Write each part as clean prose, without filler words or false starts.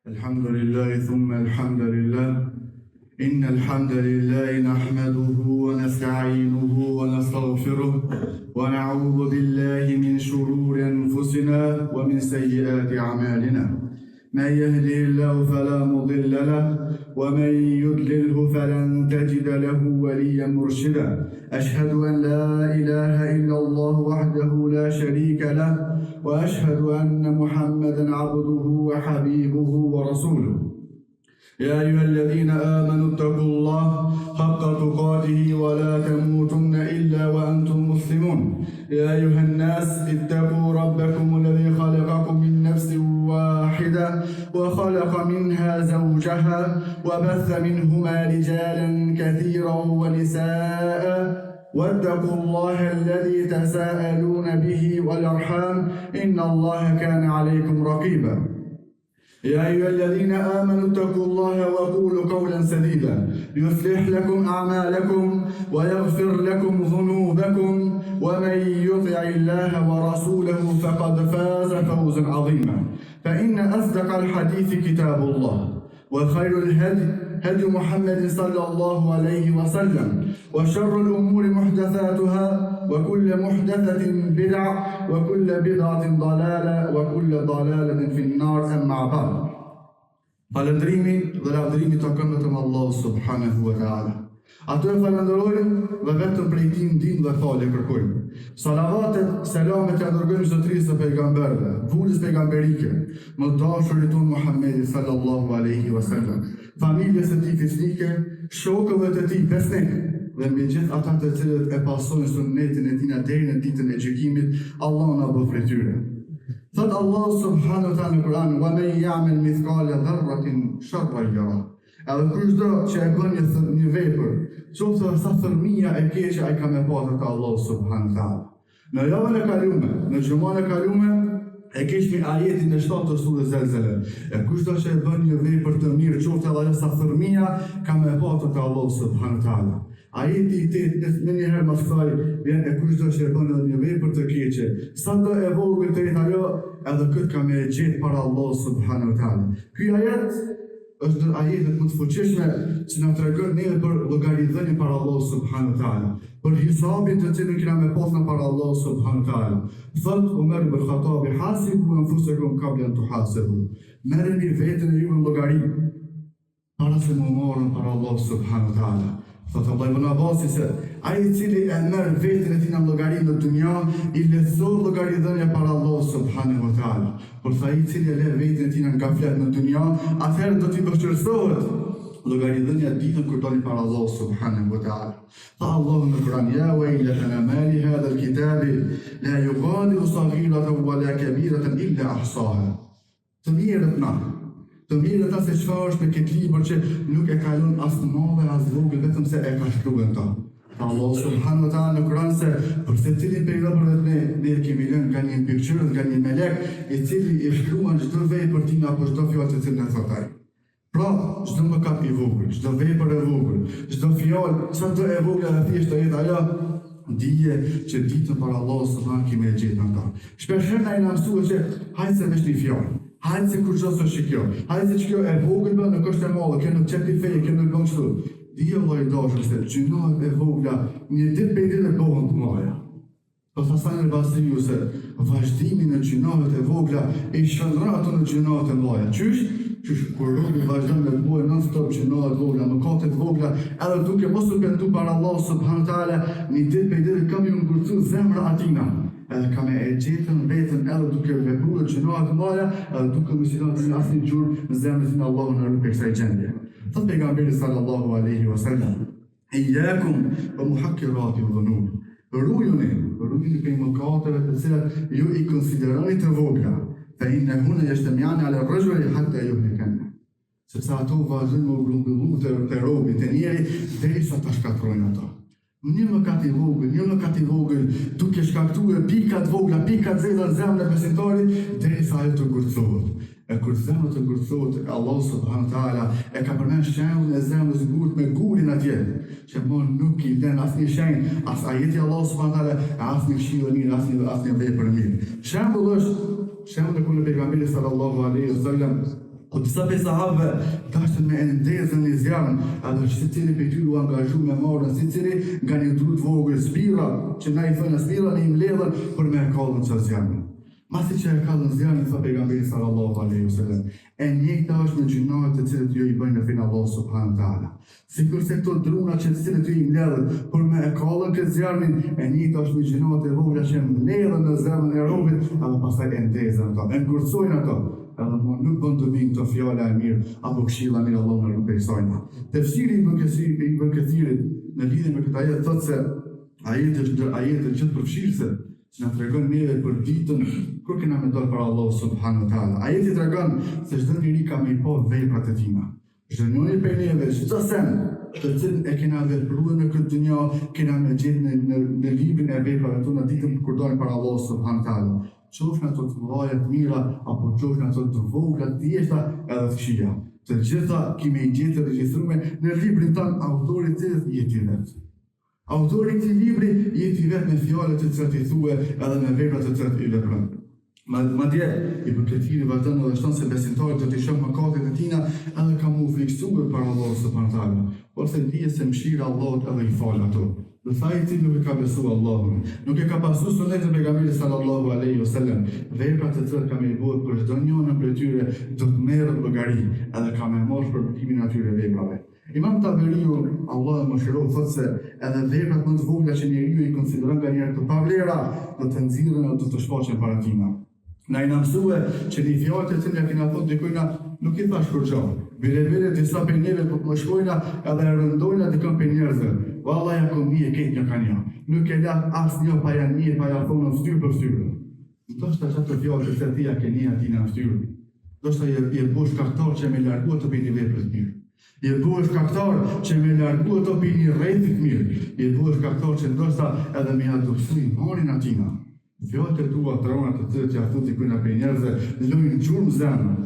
الحمد لله ثم الحمد لله إن الحمد لله نحمده ونستعينه ونستغفره ونعوذ بالله من شرور أنفسنا ومن سيئات أعمالنا من يهده الله فلا مضل له ومن يضلله فلن تجد له وليا مرشدا أشهد أن لا إله إلا الله وحده لا شريك له وأشهد أن محمدا عبده وحبيبه ورسوله يا أيها الذين آمنوا اتقوا الله حق تقاته ولا تموتن إلا وأنتم مسلمون يا أيها الناس اتقوا ربكم الذي خلقكم من نفس واحدة وخلق منها زوجها وبث منهما رجالا كثيرا ونساء واتقوا الله الذي تساءلون به والأرحام إن الله كان عليكم رقيبا يا أيها الذين آمنوا اتقوا الله وقولوا قولا سديدا يصلح لكم أعمالكم ويغفر لكم ذنوبكم ومن يطع الله ورسوله فقد فاز فوزا عظيما فإن أصدق الحديث كتاب الله وخير الهدي هدي محمد صلى الله عليه وسلم وشر الأمور محدثاتها وكل محدثة بدعة وكل بدعة ضلالة وكل ضلالة في النار أما بعد Falëndrimi dhe lavdërimi të kënë vetëm Allahu subhanahu wa ta'ala. Ato e falenderojmë dhe vetëm prej tij ndihmë dhe falje kërkojmë. Salavatet, selamet ja dërgojmë zotërisë së pejgamberëve, vulës pejgamberike, më dashurit tonë Muhammedi sallallahu alaihi wasallam, familjes së tij fisnike, shokëve të tij besnik, dhe mbi gjithë ata të cilët e pasojnë sunetin e tij deri në ditën e gjykimit, Allah na bëf prej tyre. Thot Allah subhanahu wa ta'ala në Kur'an: "Wa man ya'mal mithqala dharratin sharran yarah." Edhe kushdo që e bën një vepër, qoftë sa fëmia e keqe ai ka me pasur te Allah subhanahu wa ta'ala. Në javën e kaluar, në xhuman e kaluar, e kishmi ajetin e 7 të surës Zelzele. E kushdo që e bën një vepër të mirë, qoftë edhe sa fëmia, ka me pasur te Allah subhanahu wa ta'ala. Ajeti i 8 në njëherë mas kësaj vjen e kushdo që e bën edhe një vepër të keqe, sa do e vogël të jetë ajo, edhe këtë ka me gjetë para Allah subhanahu wa ta'ala. Ky ajet është ndër ajetet më të fuqishme që na tregon neve për llogaridhënien para Allah subhanahu wa ta'ala, për hisabin të cilin kena me pasur para Allah subhanahu wa ta'ala. Thot Umar ibn Khattab: "Hasibu anfusakum qabla an tuhasabu." Merrni veten e juve në llogari para se më morën para Allah subhanahu wa ta'ala. Thot Allah ibn Abbas se ai i cili e merr veten e tij në llogari në dunja, i lehtëson llogaridhënia para Allah subhanahu wa ta'ala. Por sa ai i cili e lë veten e tij në gaflet në dunja, atëherë do t'i vështirësohet llogaridhënia ditën kur doni para Allah subhanahu wa ta'ala. Tha Allah në Kur'an: "Ya waylatana ma li hadha al-kitabi la yughadiru saghiratan wala kabiratan illa ahsaha." Të mirët na, të mirët ata se çfarë është me këtë libër që nuk e kalon as të madhe as vogël, vetëm se e ka shkruar ta. Allah subhanahu wa ta'ala në Kur'an se për secilin prej robërve ne kemi lënë nga një mbikëqyrë, nga një melek i cili i shkruan çdo vepër tim apo çdo fjalë të cilën e thot ai. Pra, çdo mëkat i vogël, çdo vepër e vogël, çdo fjalë, çdo e vogël e thjesht të jetë ajo, dije që ditën para Allah subhanahu kemi e gjetur ata. Shpesh ai na mësua që hajde se vesh një fjalë. Hajde se kur çdo është kjo. Hajde se kjo e vogël bën në kështë e madhe, kjo nuk çeti fe, kjo nuk bën kështu. Dije vllai dashur se gjinohet e vogla, një ditë për ditë bëhen të mëdha. Po Hasan al-Basri se vazhdimi në gjinohet e vogla e shndrat në gjinohet e mëdha. Qysh kur robi vazhdon me bëj non-stop gjinohet e vogla, mëkate të vogla, edhe duke mos u pendu para Allah subhanahu wa ta'ala, një ditë për ditë kam ju ngurcu zemra atina. Edhe ka me e gjetën vetën edhe duke vepruar gjinohet e mëdha, edhe duke mos i dhënë asnjë gjurmë në zemrën e Allahut në rrugë kësaj gjendje. Thot pejgamberi sallallahu alaihi wasallam: "Iyyakum wa muhaqqirati dhunub." Rujuni prej mëkateve të cilat ju i konsideroni të vogla, fa innahunna yajtami'ani 'ala ar-rajuli hatta yuhlikanna. Sepse ato vazhdojnë me grumbullu të robit të njeri derisa ta shkatrojnë ato. Një mëkat i vogël, duke shkaktuar pikat vogla, pikat zeza në zemrën e besimtarit, derisa ajo të ngurtësohet. E kur zemra të ngurtësohet, Allah subhanahu wa ta'ala e ka përmend shembullin e zemrës ngurt me gurin atje, që nuk i lën asnjë shenjë, as ajeti Allah subhanahu wa ta'ala, as një këshill mirë, as një vepër mirë. Shembulli është shembulli kur pejgamberi sallallahu alaihi wasallam Po disa prej sahabëve dashën me ndezën e zjarën, edhe që secili prej tyre u angazhu me marrën secili nga një drut vogël spira, që na i thonë spira në i mbledhën për me kallën çfarë zjarën. Masi që e kallën zjarën, tha pejgamberi sallallahu alaihi wasallam, e njëjta është me gjinat të cilët ju i bëjnë në fenë Allah subhanahu wa taala. Sikurse këto druna që të cilët ju i mbledhën për me kallën këtë zjarmin, e njëjta është me gjinat e vogla që mbledhen në zjarrin e robit, edhe pastaj e ndezën ato, e ngurcojnë ato. Edhe nuk bën dobi këto fjala e mirë apo këshilla mirë Allah në rrugën e saj. Tefsiri Ibn Kathirit në lidhje me këtë ajet thotë se ajeti është ajeti që përfshirëse që na tregon neve për ditën kur kena me dorë para Allahu subhanahu wa taala. Ajeti tregon se çdo njeri ka me pa veprat e tina. Çdo njeri për neve, çdo sen të cilën e kena vepruar në këtë dynjë, kena me gjetë në librin e veprave tona ditën kur dorim para Allahu subhanahu wa taala. Qofnë ato të mëdha të mira, apo qofnë ato të vogla të thjeshta edhe të këqija. Të gjitha kemi i gjetë të regjistruar në librin tanë autori i cilët jeti vetë. Autori i këtij libri jeti vetë me fjalët e cilat i thue edhe me veprat e cilat i vepron. Madje Ibn Kathiri vazhdon edhe thon se besimtarët do të shohin mëkatet e tina edhe ka mu friksuar para Allahut subhanahu wa taala. Por se dije se mëshira e Allahut edhe i fal ato. Dhe tha i cili nuk e ka besu Allahun, nuk e ka pasu sunetin e pejgamberit sallallahu alaihi wasallam, veprat e cilat ka me i bëhet për çdo njërin prej tyre do të merret llogari, edhe ka me marrë për përkimin e atyre veprave. Imam Taberiu, Allah e mëshiroj, thotë se edhe veprat më të vogla që njeriu i konsideron nganjëherë të pavlera, do të nxirren ato të shfaqen para tina. Na i mësua që një fjalë të cilën kena thonë dikujna nuk i thash kur gjao. Bile disa për neve po të më shkojna edhe e rëndojna dikën për njerëzve. Valla ja kom një ketë një ka një. Nuk e lak asë një pa janë një, pa ja thonë në ftyrë për ftyrë. Do shta që të fjallë të thia ke një ati në ftyrë. Do shta je bu shkaktar që me largu të për një veprës mirë. Je bu shkaktar që me largu të për një rejtit mirë. Je bu shkaktar që ndoshta edhe me adopsu i marin atina. Fjallët e tua tronat të cilët që a thuti kujna për njerëzve, lojnë gjurëm zemën.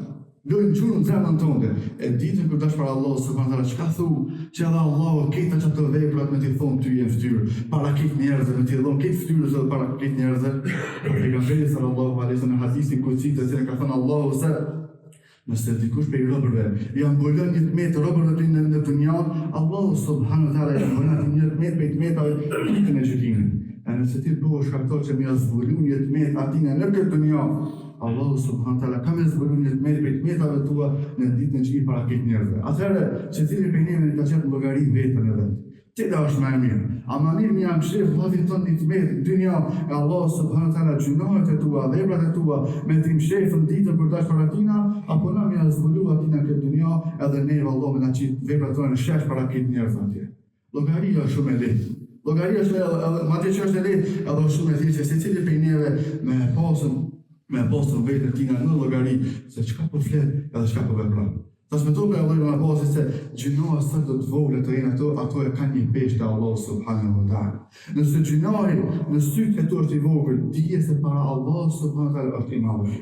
Lojnë gjurëm zemën tënde. E ditën kur dash para Allahu subhanahu wa taala, çka thu që edhe Allahu këta që të veprat me t'i thonë ty e ftyrë, para këtë njerëzve, me t'i thonë këtë ftyrës edhe para këtë njerëzve. Pejgamberi sallallahu alaihi wasallam në hadisin kutsi të cilën ka thënë Allahu se nëse dikush prej robërve janë mbulon një tmet robërve në dunjë, Allahu subhanahu wa taala janë mbulon një tmet prej tmetave ditën e gjykimit. E nëse ti po shkakton që më zbulon një tmet atina në këtë dunjë, Allahu subhanahu wa taala ka më zbulon një tmet prej tmetave tua në ditën e gjykimit para këtë njerëzve. Atëherë, secili prej neve ka qenë llogari vetën e vet. Cila është më e mirë? Ama mirë më jam shef vllazit ton një tmet dunjë e Allahu subhanahu wa taala gjunohet e tua, veprat e tua me tim shefën ditën për dash para tina, apo na më zbulua atina këtë dunjë edhe ne vallahu na qit veprat tona në shef para këtë njerëz atje. Llogaria është shumë e lehtë. Llogaria është madje që është e lehtë, edhe shumë e thjeshtë, secili prej neve me pasur vetën tina në llogari se çka po flet edhe çka po vepron. Transmetohet nga Allahu në bazë se gjinoa sa do të vogla të jenë ato e kanë një peshë te Allahu subhanahu wa taala. Nëse gjinoi në sytë e tu është i vogël, dije se para Allahu subhanahu wa taala është i madh.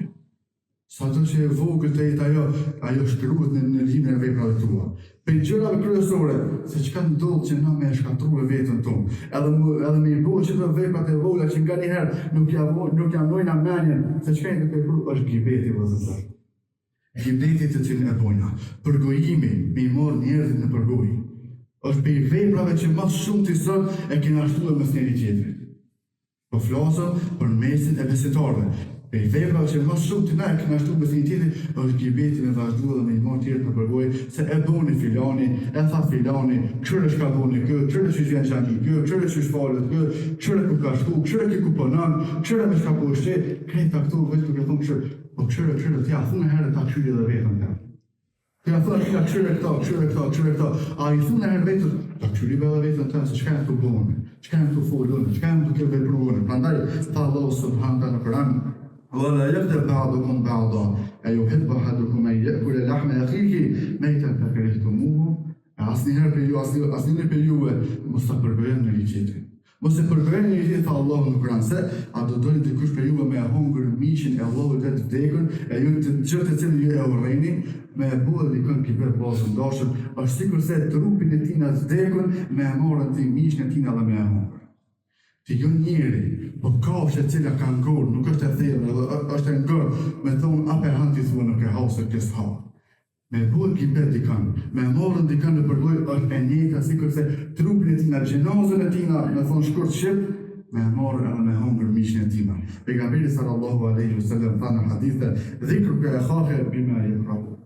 Sa të që e vogël të jetë ajo shkruhet në librin e veprave tua. Për gjërave kryesore, se çka ndodh që na me shkatruar vetën tonë. Edhe me i bëu që të veprat e vogla që nganjëherë nuk janë mendjen se çka i të është gibeti vëllazër. Gjibetit të cilën e bojna, përgojimi me i morë njerëzit në përgoj, është për i veprave që mas shumë të sot e kena ashtuar mes njëri tjetrit. Po flasëm për mesin e besimtarëve. Për i veprave që mas shumë të na e kena ashtuar mes njëri tjetrit, është gjibetit me vazhduar dhe me i morë tjetrit në përgoj, se e boni filani, e tha filani, këshire shka boni kë, këshire që vjen qani kë, këshire që shfalet kë, këshire ku ka shku, këshire ki ku pënan, këshire me shka po shqet, krejta këtu, veç për këthon këshire. Po këshire, t'ja thunë herë ta këshyri dhe vetën të. T'ja thunë t'ja këshyri këta, a i thunë herë vetën, ta këshyri dhe vetën të, se qka e të bënë, qka e të folën, qka e të kjo vepruën. Prandaj, tha Allahu subhanahu wa taala në Kur'an, وَلَا يَغْتَبْ بَعْضُكُمْ بَعْضًا أَيُحِبُّ أَحَدُكُمْ أَن يَأْكُلَ لَحْمَ أَخِيهِ مَيْتًا فَكَرِهْتُمُوهُ. Asnjëherë për juve mos ta përgojeni njëri tjetrin. Mos e përgojeni njëri tjetrin, tha Allahu në Kur'an, se a do doni dikush për juve me hongër mishin e Allahut të vdekur, e ju të gjë të cilën ju e urrejni, me e bua dikën kibet bazën dashur, është sikur se trupin e tij të vdekur me e morën ti mishin e tij dhe me e hongër. Ti jo njeri, po kafshë e cila ka ngorë, nuk është e thellë, është e ngorë, me thonë ape hanë ti thua nuk e hasë këtë s'ha. Me bëhet gibet dikan, me morën dikan në përgoj është e njëjta si kërse trupin e tina, gjenazën e tina, me thonë shkurt shqip, me morën edhe me hongër mishin e tina. Pejgamberi sallallahu alaihi wasallam tha në hadithe, dhikruka akhaka bima yakrahu.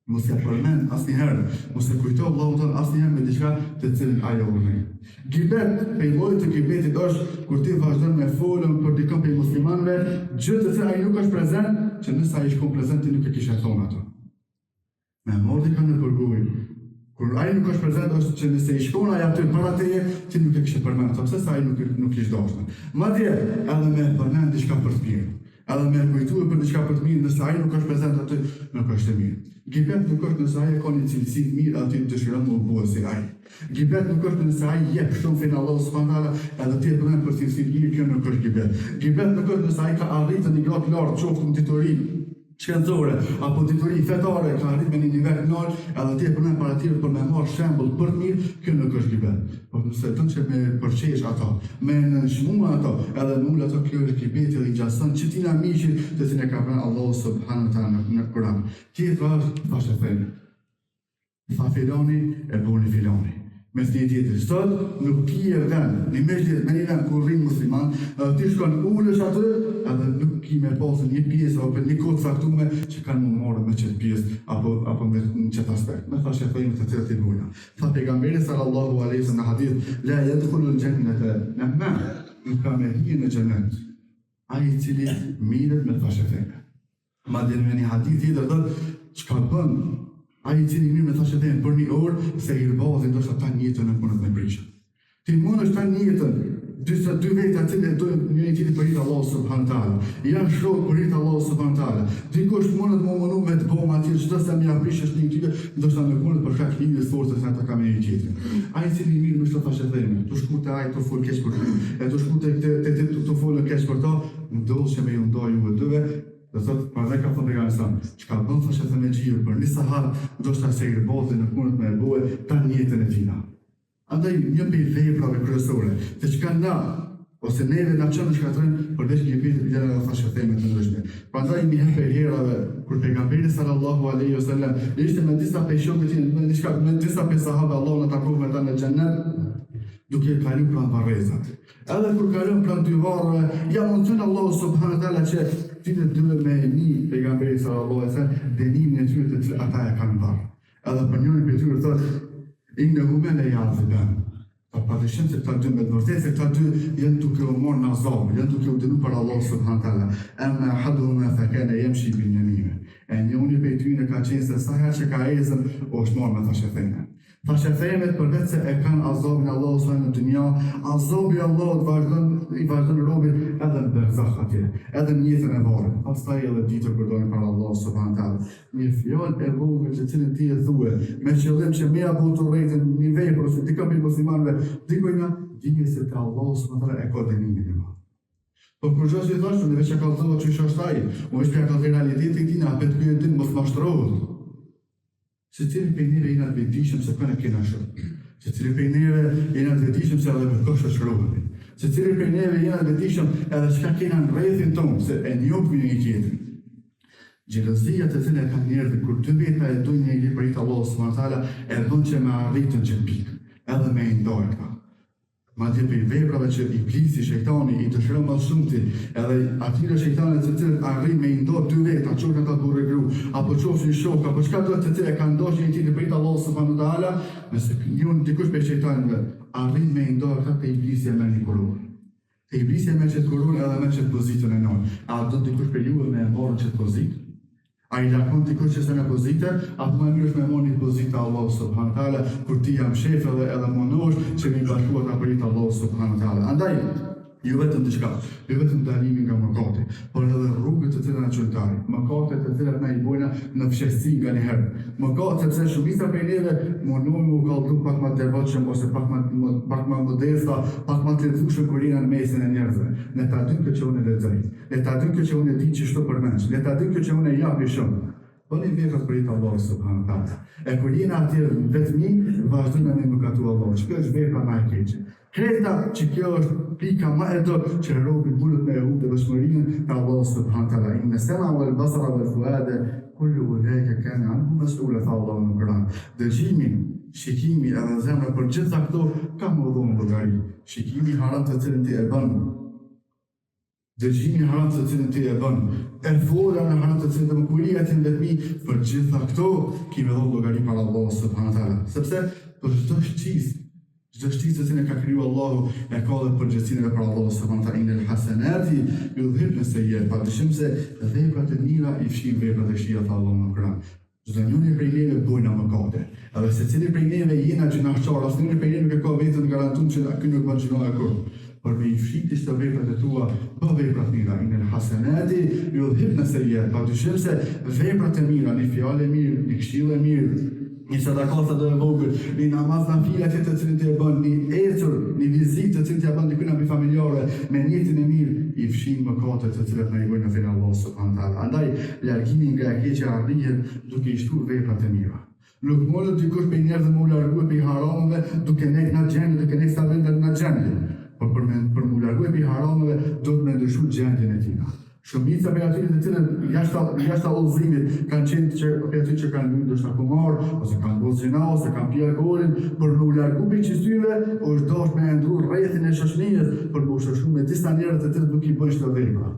Mos e përmend asnjëherë, mos e kujto Allahun tonë asnjëherë me diçka të cilën ai urren. Gibet, lloji të gibetit është kur ti vazhdon me folën për dikën për muslimanëve, gjë të cilën ai nuk është prezant, që nëse ai shkon prezant ti nuk e kishe thonë ato. Me mordi kanë në përgoj. Kur ai nuk është prezent është që nëse i shkon ai aty para teje, ti nuk e kishe përmend ato, pse sa ai nuk ish dashur. Madje edhe me përmend diçka për të mirë. Edhe me kujtuar për diçka për të mirë, nëse ai nuk është prezent aty, nuk është e mirë. Gibet nuk është nëse ai ka një cilësi të mirë aty dëshiron të bëhet si ai. Gibet nuk është nëse ai jep shumë fin Allahu subhanahu wa taala, edhe ti e përmend për cilësi të mirë, kjo nuk është gibet. Gibet nuk është nëse ai ka arritur një gradë lart qoftë në diturin shkencore, apo dituri fetare, ka arrit me një nivel nol, edhe ti e përmend para tyre për me marrë shembull për të mirë, kjo nuk është gibet. Por nëse të që me përqesh ato, me nënshmua ato, edhe në ullë ato, kjo është gibeti dhe i gjasën që ti na mishin të cilën e ka pranë Allahu subhanahu wa taala në Kur'an. Tjetra është thashë thënë. Tha filani e buni filani. Mes një tjetër, sot nuk kije vend, një mezhjet me një vend kur rrinë musliman, ti shkon ullësh atë, edhe nuk ki me pasën një pjesë, apo një kodë saktume që kanë më morë me qëtë pjesë, apo me qëtë aspekt. Me thashe thëjmë të cilat i bujna. Tha pejgamberi sallallahu alaihi wasallam në hadith, la yadkhulul jannata namma, nuk ka me hije në xhenet. Ai i cili mirët me thashe thëjmë. Madje në një hadith tjetër thotë, çka bën ai i cili mirë me thashë thënë për një orë, se i rëbazin do shta ta njëtën e punët me prishën. Ti mund është ta njëtën, dy veta cilë dojnë një tjeti për rritë Allah subhanahu wa taala. Janë shokë për rritë Allah subhanahu wa taala. Dikush mundet më mënu me të bomë atje, çdo sa më aprishësh një tjetër, ndoshta nuk mundet për shkak lidhjes forcës se ata kanë një tjetër. Ai i cili mirë me shto thashë thënë, tu shku te ai tu fol keq për ty, e tu shku te tu fol keq për to, ndoshe me ju ndoj juve dyve. Dhe thot, dhe ka thonë pejgamberi, çka bën thashë thënë me xhir për një sahat, ndoshta se i rëbazin në punët me e bëhe, ta njëtën e tina. Andaj një pej veprave kryesore, të çka na, ose neve na çon në shkatërën, përveç një pjesë të vjetër edhe thashë thënë të ndryshme. Prandaj një herë për herave, kur pejgamberi sallallahu alaihi wasallam ishte me disa pej shokëve që me disa pej sahabë Allahu na takoi me ta në xhennet, duke kalu pranë varrezat. Edhe kur kalon pranë dy varreve, ja mund të Allahu subhanahu wa taala që ti të dyve me një pejgamberi sallallahu alaihi wasallam dënimin e tyre të cilë ata e kanë varë. Edhe për njërin për tyre thotë, innehuma la ya'ziban. Padyshim se këta dy me të vërtetë se këta dy janë duke u marrë në azab, janë duke u dënuar për Allah subhanahu wa taala. Amma ahaduhuma fa kana yamshi bin yamine. E njëri prej tyre ka qenë se sa herë që ka ecën, është marrë me thashë thënë. Thashë thënë përveç se e kanë azabin Allahu subhanahu në dynja, azabi Allahut i vazhdon robit edhe në berzakh atje, edhe në jetën e varrit. Pastaj edhe ditën kur doni para Allahu subhanahu taala. Një fjalë e vogël që cilën ti e thue, me qëllim që me apo të rrejtën një vepër ose dikë për muslimanëve, dikojna dije se te Allahu subhanahu taala e ka dënimin e madh. Po kur Josi thoshte, ne veç e kallëzova që është ai, o është pja ka realitetin tina, apet kjo din mos mashtrohet. Se cili për njëve jena të vetishëm se kënë kena shumë. Se cili për njëve jena të vetishëm se edhe për kështë shkrovëve. Se cili për njëve jena të vetishëm edhe çka kena në rrethin tonë, se e njohë një tjetrin. Gjelozia të cilën e ka njerëzit, kur dy veta e dojnë një për rritë Allahu subhanahu wa taala, e bën që me arritën që pikë, edhe me i ndojë ka. Madje për veprave që iblisi, shejtani, i dëshiron më shumë ti, edhe atyre shejtanëve të cilët arrin me i ndorë dy veta, qoftë ata burrë gru, apo qoftë një shok, apo çka do të cilë kanë ndoshë një tjetër për Allahu subhanahu wa taala, nëse njëun dikush për shejtanëve arrin me i ndorë ata te iblisi e merr një koronë. Te iblisi e merr çet koronë edhe merr çet pozitën e nën. A do dikush për juve me marrë çet pozitë? A i lakon të kërë që se në pozite, apo më mirë është me moni pozita Allah subhanahu wa taala, kur ti jam shef edhe monosh që mi bashkuat a përit Allah subhanahu wa taala. Andaj, ju vetëm të shka, ju vetëm dalimin nga mëkati, por edhe rrugët të cilat na çojtari, mëkatet të cilat na i bojna në fshehsi nga një herë. Mëkatet sepse shumica prej neve mundohen u kallëzu pak më të devotshëm ose pak më modesta, pak më të lehtësueshëm kur jena në mesin e njerëzve. Ne ta dim që unë lexoj. Ne ta dim që unë di që çto përmend. Ne ta dim që unë japi shumë. bëni veprat për i Allahu subhanahu wa taala. E kur jeni atje vetmi, vazhdoni me mëkatu Allahut. Kjo është vepra më e keqe. Kreta që kjo është pika më e dobët që robi bullet me e humbë dëshmërinë të Allahu subhanahu wa taala. Inna as-sam'a wal basara wal fuada kullu ulaika kana anhu mas'ula, tha Allahu në Kur'an. Dëgjimi, shikimi edhe zemra për gjitha këto ka më dhonë llogari. Shikimi haram të cilën ti e bën, dëgjimi haram të cilën ti e bën, e fola në haram të cilën të më kuria të në vetmi, për gjitha këto ki me dhonë llogari para Allahu subhanahu wa taala. Sepse për çdo shtisë që ka kriju Allahu e ka dhe përgjithësinë për Allahu subhanahu wa taala. Inel hasanati yudhibna sayyi'at. Padyshim se veprat e mira i fshin veprat e këqija, tha Allahu në Kur'an. Çdo njëri prej neve bojna mëkate. Edhe secili prej neve jena gjinaqtar, asnjëri prej neve nuk ka vetëm garantuar që ky nuk bën gjinoja kurrë. Por me i fshiti të veprat e tua, bë veprat mira. Inel hasanati yudhibna sayyi'at. Padyshim se veprat e mira, një fjalë e mirë, një këshill e mirë, një sadakata dhe e vogël, një namaz në filat të cilin të e bën, një ecur, një vizit të cilin të e bën dikujt mbi familjare, me niyetin e mirë, i fshin mëkatet të cilat na i bëjnë në fenë Allahu subhanahu wa taala. Andaj, largimi nga e keqja arrihet duke i shtuar veprat e mira. Nuk mundet dikush për njerëzve më largue për harameve duke nek në xhenet, duke nek sa vendet në xhenet. Por për më largue për harameve do të më ndryshu gjendjen e tina. Shumica për aty të cilën jashtë udhëzimit kanë qenë për aty që kanë bërë ndoshta kumar, ose kanë bërë zina, ose kanë pirë alkoolin, por në u largu për çështjeve, është dashur me ndru rrethin e shoqërisë për të shoqëruar me disa njerëz të cilët nuk i bëjnë çdo vepra.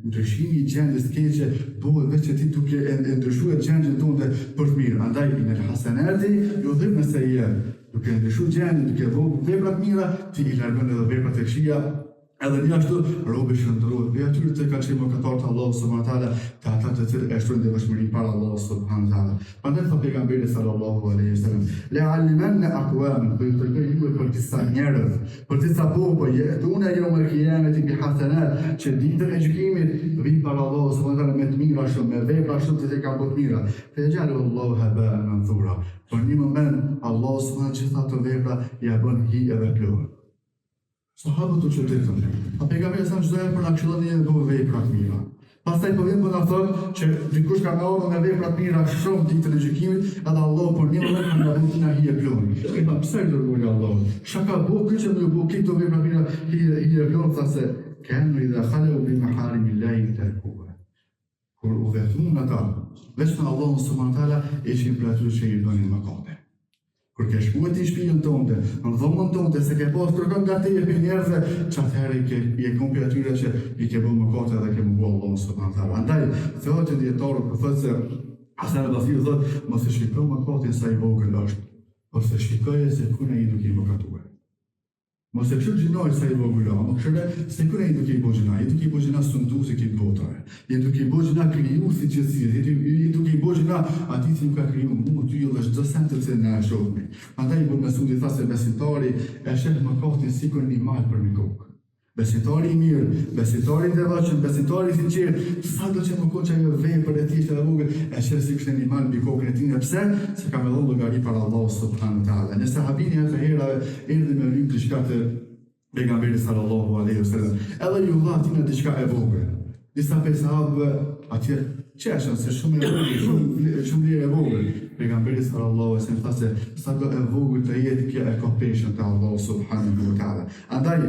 Ndryshimi i gjendjes keqe bëhet vetë ti duke e ndryshuar gjendjen tonë për të mirë. Andaj në hasanati yudhibna sayyi'at. Duke ndryshuar gjendjen, duke vënë vepra të mira, ti i largon edhe veprat e këqija. Edhe një ashtu, robi shëndërohet për atyre të kanë qenë mëkatarë të Allahu subhanahu wa taala, të ata të cilët e shtrojnë devotshmërinë para Allahu subhanahu wa taala. Prandaj tha pejgamberi sallallahu alaihi wasallam, "Le'allimanna aqwaman", për të treguar për disa njerëz, për disa popull, yatuna yawm al-qiyamati bi hasanat, që ditën e gjykimit vijnë para Allahu subhanahu wa taala me të mira shumë, me vepra shumë të ka bërë mira. Fejalu Allahu haba'an manthura. Por në një moment Allahu subhanahu wa taala gjitha ato vepra ja bën hi edhe plot. Sahabët u çuditën. A pejgamberi sa çdo herë për na këshillon një bëu vepra të mira. Pastaj po vjen po na thonë që dikush ka marrë me vepra të mira shumë ditën e gjykimit, edhe Allahu për një moment na bën na hije plot. E pa pse do të vëllë Allahu. Shaka bëu që do bëu këto vepra të mira hije plot thasë kanë idha khalu bi maharimillahi tarkuha. Kur u vetëm ata, vetëm Allahu subhanahu wa taala ishin për ato që i bënin mëkate. Kur ke shkuar ti shtëpinë tënde, në dhomën tënde, se ke pas kërkon nga te për njerëzve, çfarë je kompi atyre që i ke bërë mëkate dhe ke munguar Allahu subhanahu wa taala. Andaj, thotë dietarë për thotë se Hasan al-Basri thotë, mos e shikoj mëkatin sa i vogël është, ose shikoje se ku ne i duke i mëkatuar. Mos e kështu gjinoj sa i vogël, më këshire se ku ne i duke i bëgjina, i duke i bëgjina sundusi këtë botare, i duke i bëgjina krijuesi gjithësisë, i duke i bëgjina ati që nuk ka kriju mu, ty dhe çdo sent të cilën na e shohmi. Andaj Ibn Mesudi tha se besimtari e sheh mëkatin sikur një mal për një kokë. Besimtari i mirë, besimtari i devotshëm, besimtari i sinqert, sa do që më koqë ajo vepër e thjeshtë dhe vogël, e sheh si kishte një mal mbi kokën e tij. Pse? Se ka me dhënë llogari para Allahu subhanahu wa taala. Nëse sahabini atë herave erdhi me lyp diçka të pejgamberit sallallahu alaihi wasallam, edhe ju dha aty diçka e vogël. Disa prej sahabëve atje qeshën se shumë lirë e vogël. Pejgamberi sallallahu alaihi wasallam thasë sa do e vogël të jetë kjo e ka peshën të Allahu subhanahu wa taala. Andaj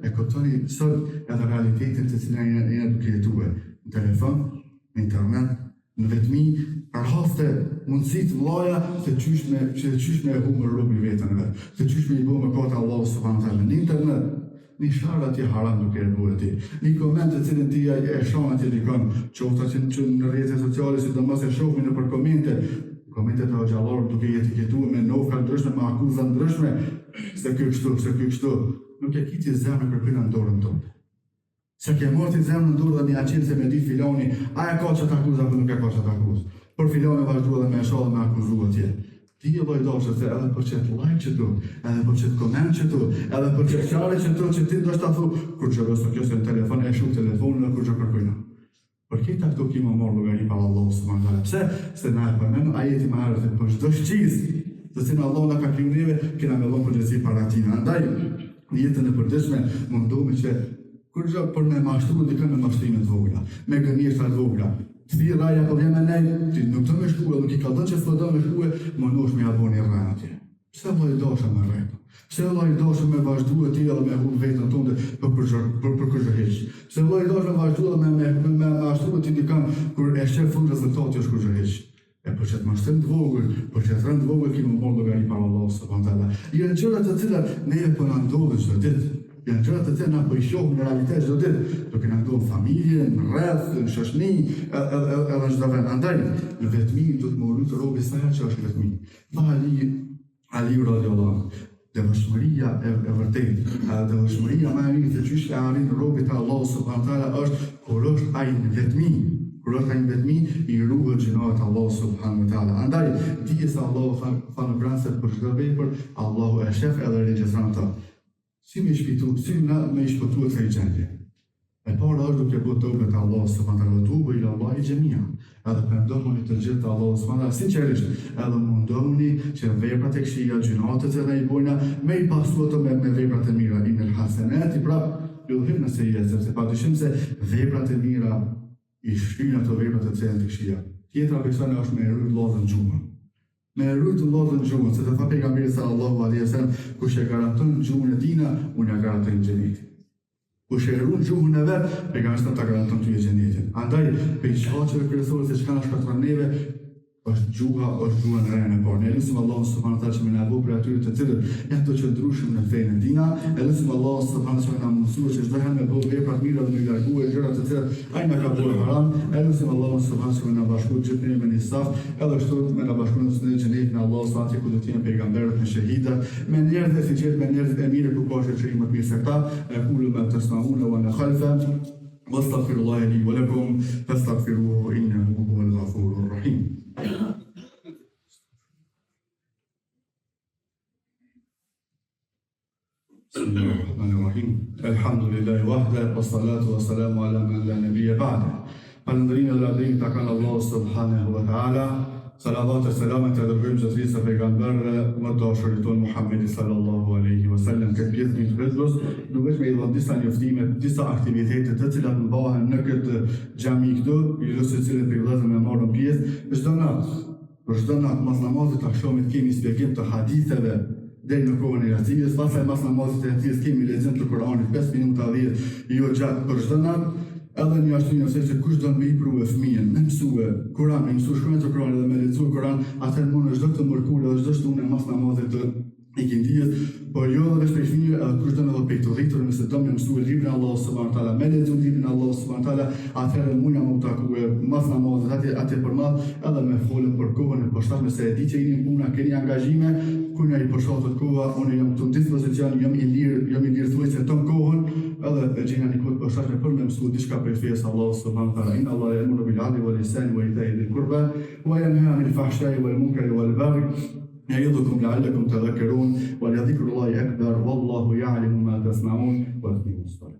e kuptoni sot edhe realitetin të cilën jena duke jetuar në telefon, në internet, në vetmi, raste mundësi të mëdha se çysh me humbur robi veten vet, se çysh me i bë mëkat Allahu subhanahu wa taala në internet. Një sharë ati haram duke e bërë ti. Një koment të cilën ti e shonë ati dikon, qofta që në rrjetet sociale, si do mos e shohmi në për komentet e xhallarë duke etiketuar me nofa ndryshme, me akuza ndryshme, se ky kështu, nuk e kiti zemrën për pyna në dorën tonë. Se ke morti zemrën në dorë dhe një aqilë se me di filoni, a e ka që të akuzë apo nuk e ka që të akuzë. Por filoni vazhdua dhe me e shohë dhe me akuzu atje. Ti e lojdoshe se edhe për qëtë like që tu, edhe për qëtë koment që tu, edhe për qëtë qare që tu, që ti do shta thu, kur që rësë kjo se në telefon, e shumë telefonin dhe kur që kërkojna. Për këta këto kima morë logari pa Allah subhanahu wa taala. Pse? Se na e përmenu ajeti më herët për çdo shqiz, të cilën Allah na ka kriju neve, kena me dhënë përgjegjësi para tina. Andaj, në jetën e përditshme mundohemi që kur gjë për me mashtruar dikën me mashtrime të vogla, me gënjeshtra të vogla, Këthi raja po vjen me nej, ti nuk do me shkue, nuk I ka dhënë që s'po do me shkue, më nush me aboni rrën atje. Pse Allah I dosha me rrejta? Pse Allah I dosha me vazhdu e ti edhe me hu vetën tonë për kërgjëheq? Pse Allah I dosha me vazhdu edhe me ashtru e ti dikan kur e shqef fund rezultati është kërgjëheq? E për që të mashtëm të vogël, për që të rëndë vogël kime morë logari para Allah subhanahu wa taala. Janë gjërat të cilat ne po na ndodhin çdo ditë. Janë gjërat të cilat na po I shohim në realitet çdo ditë. Do kena ndodhur familje, në rreth, në shoqëni, edhe çdo vend. Andaj, në vetmi do të më lut robi sa që është vetmi. Ali radiallahu anhu. Devotshmëria e vërtetë, devotshmëria më e mirë të çysh e arrin robit të Allahut subhanahu wa taala është kur është ai në vetmi. Kur është ai në vetmi, I ruhet gjinohet Allahu subhanahu wa taala. Andaj, dije se Allahu tha në Kur'an se për çdo vepër Allahu e shef edhe regjistron ato. Si me shpëtu e kësaj gjendje? E para është duke bërë tobe të Allahu subhanahu wa taala, tubu ila Allahi xhamia. Edhe pendohuni të gjithë të Allahu subhanahu wa taala sinqerisht, edhe mundohuni që veprat e këqija, gjinohet që ne I bojna, me I pasu ato me veprat e mira. Inel hasenati, prap yudhibna sayyi'at, sepse padyshim se veprat e mira I shtyjnë ato veprat e cilat të këqija. Tjetra persone është me rrit lodhën gjuhën. Me rrit lodhën gjuhën, se të tha pejgamberi sallallahu alaihi wasallam, kush e garanton gjuhën e tina, unë ja garantoj xhenetin. Kush e rrit gjuhën e vet, pejgamberi ta garanton ty xhenetin. Andaj, për shkaqeve kryesore se çka na shkatron neve, është gjuha në rrën e parë. Ne lutim Allahun subhanahu wa taala që më na bëj për atyre të cilët janë të qëndrueshëm në fenë e tina. E lutim Allahun subhanahu wa taala që na mësoj se çdo herë me bëj vepra të mira dhe me larguar gjërat të cilat ai na ka bërë haram. E lutim Allahun subhanahu wa taala që na bashkojë gjithë me nisaf, edhe ashtu me na bashkojë në xhenetin e Allahut sa ku do të jenë pejgamberët e shahida, me njerëz të sinqertë, me njerëz të mirë ku ka shërim më të mirë se këta. Aqulu ma tasma'una wa ana khalfa واستغفر الله لي ولكم فاستغفروه إنه هو الغفور الرحيم. بسم الله الرحمن الرحيم. الحمد لله وحده والصلاة والسلام على من لا نبي بعده. Falëndërim dhe lavdërim ta kanë Allahu subhanahu wa taala. Salavat e selamet e dërgojmë zotërisë e pejgamberëve më të dashurit tonë Muhammedi sallallahu alaihi wasallam. Këtë pjesë të vëzhgos, nuk vetëm I dhënë disa njoftime, disa aktivitete të cilat mbahen në këtë xhami këtu, ju se cilët për vëllezër me marrën pjesë, çdo natë mas namazit të akşamit kemi shpjegim të haditheve deri në kohën e Yasinit, pastaj mas namazit të Yasinit kemi lexim të Kuranit 5 minuta 10, jo gjatë për çdo natë. Edhe një ashtu një se kush do me I pru e fëmijën, me mësue Kur'an, me mësu shkruajnë të Kur'an edhe me lexue Kur'an, atëherë mund çdo të mërkur edhe çdo shtunë mas namazit të ikindijës, por jo edhe veç për fëmijë, edhe kush do me dhe pejtë rritur, nëse do me mësue librin Allahu subhanahu wa taala, me lexu librin Allahu subhanahu wa taala, atëherë mund jam u takue mas namazit atje për madh, edhe me folën për kohën e poshtatshme se e di që jeni puna, keni angazhime, kur na I përshtatet koha, unë jam të dispozicion, jam I lirë thuajse ton kohën, edhe e gjena një kohë përshtatshme për me mësue diçka për fesë Allahu subhanahu wa taala. Inna Allaha ya'muru bil 'adli wal ihsani wa ita'i dhil qurba wa yanha 'anil fahsha'i wal munkari wal baghi يعظكم لعلكم تذكرون ولذكر الله أكبر والله يعلم ما تصنعون وأقيموا الصلاة